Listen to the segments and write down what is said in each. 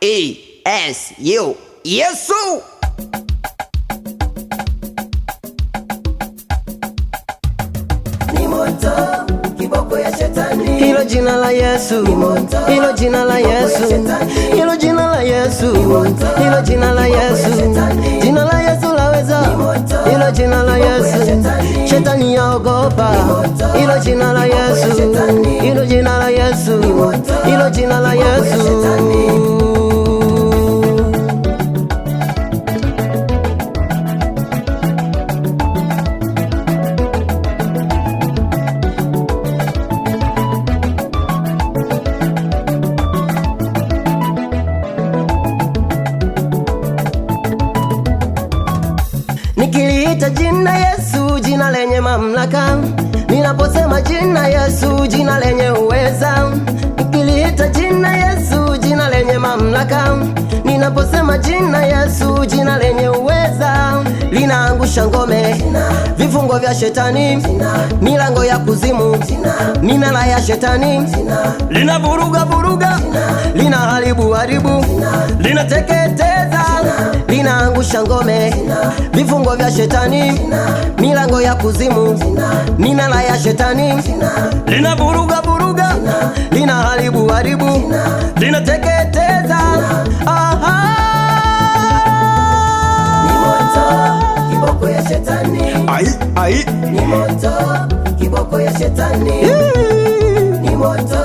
YESU. Yesu. Ni moto, kiboko ya shetani. Hilo jina la Yesu, hilo jina la Yesu, hilo jina la Yesu, hilo jina la Yesu, jina la Yesu laweza, hilo jina la Yesu, shetani yaogopa, hilo jina la Yesu, hilo jina la Yesu, hilo jina la Yesu. Nikiliita jina Yesu, jina lenye mamlaka. Ninaposema jina Yesu, jina lenye uweza. Nikiliita jina Yesu, jina lenye mamlaka. Ninaposema jina Yesu, jina lenye uweza. Linaangusha ngome, vifungo vya shetani, milango ya kuzimu, minara ya shetani. Linavuruga vuruga, linaharibu haribu, linateketeza, linaangusha ngome, vifungo vya shetani, milango ya kuzimu, minara ya shetani. Linavuruga vuruga, linaharibu haribu, linateketeza. Ni moto, kiboko ya shetani. Ai. Ni moto, kiboko ya shetani. Ni moto,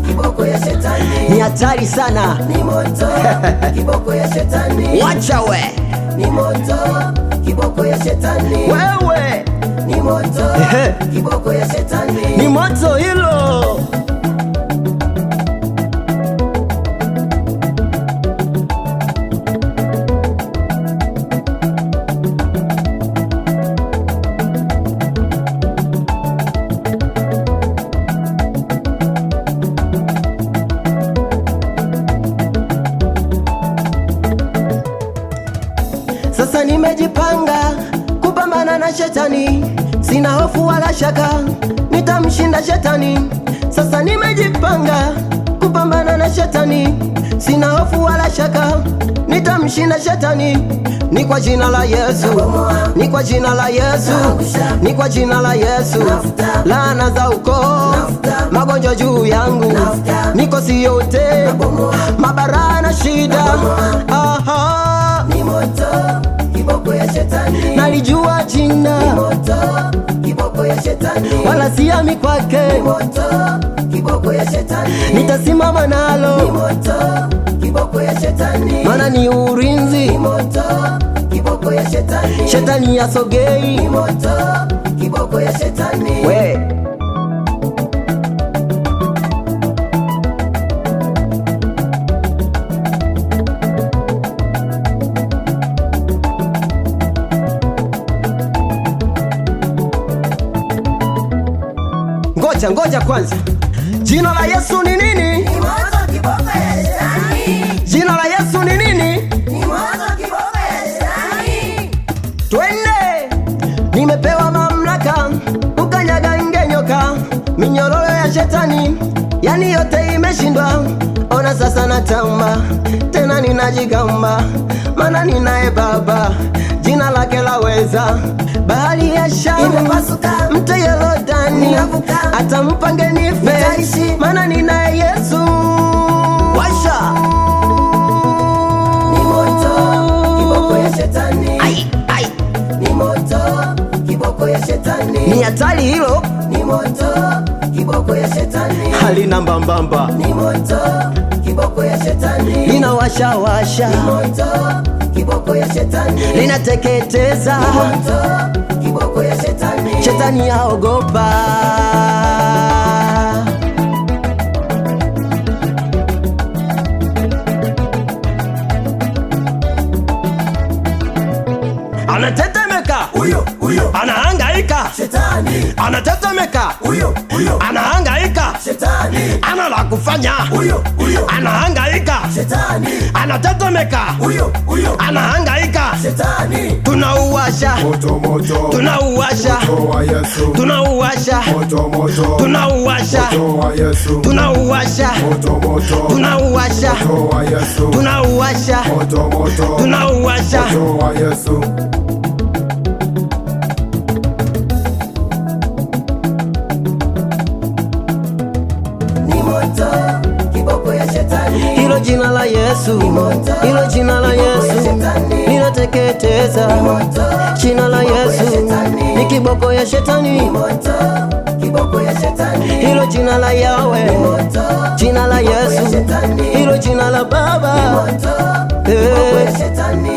kiboko ya shetani. Ni hatari sana. Ni moto, kiboko ya shetani. Wacha we. Ni moto, kiboko ya shetani. Wewe Ni moto, kiboko ya shetani. ni moto hilo. Sasa nimejipanga kupambana na shetani, sina hofu wala shaka, nitamshinda shetani. Sasa nimejipanga kupambana na shetani, sina hofu wala shaka, nitamshinda shetani. Ni kwa jina la Yesu, ni kwa jina la Yesu, ni kwa jina la Yesu. Laana za ukoo, magonjwa juu yangu, mikosi yote, mabara na shida. Ni moto, kiboko ya shetani. Nalijua jina, Ni moto, kiboko ya shetani. wala siami kwake, Ni moto, kiboko ya shetani. nitasimama Ni nalo, moto, kiboko ya shetani. maana ni Ni urinzi, moto, kiboko ya shetani. shetani yasogei. Ni moto, kiboko ya shetani. We ngoja kwanza, jina la Yesu ni nini? Ni moto, kiboko ya shetani. Jina la Yesu ni nini? Ni moto, kiboko ya shetani. Twende! Nimepewa mamlaka kukanyaga ngenyoka, minyororo ya shetani, yani yote imeshindwa. Ona sasa natamba, tena ninajigamba, maana ninaye Baba, jina lake laweza. Bahari ya Shamu Imepasuka, mto Yordani, ninavuka, atampa ngenife, nitaishi, maana ninaye Yesu. Washa! Ni moto, kiboko ya shetani. Ai. Ni moto, kiboko ya shetani. Ni hatari hilo, Ni moto, kiboko ya shetani. halina mbambamba, Ni moto, kiboko ya shetani. linawashawasha, Ni moto, kiboko ya shetani. linateketeza, Ni moto, kiboko ya shetani. shetani yaogopa. Anatetemeka, Huyo, anahangaika, shetani. anatetemeka, Huyo, anahangaika, shetani. ana la kufanya, Huyo, anahangaika, shetani. anatetemeka, huyo anahangaika, shetani tunauwasha, moto moto, tunauwasha, moto wa Yesu, tunauwasha, moto moto, tunauwasha, moto wa Yesu, tunauwasha, moto moto, tunauwasha, moto wa Yesu, tunauwasha, moto moto, tunauwasha. moto wa Yesu. Ni moto, kiboko ya shetani. Hilo jina la Yesu, hilo jina la Yesu linateketeza. Jina la Yesu ni kiboko ya shetani. Kiboko ya shetani. Hilo jina la Yawe, jina la Yesu, hilo jina la Baba. Kiboko ya shetani.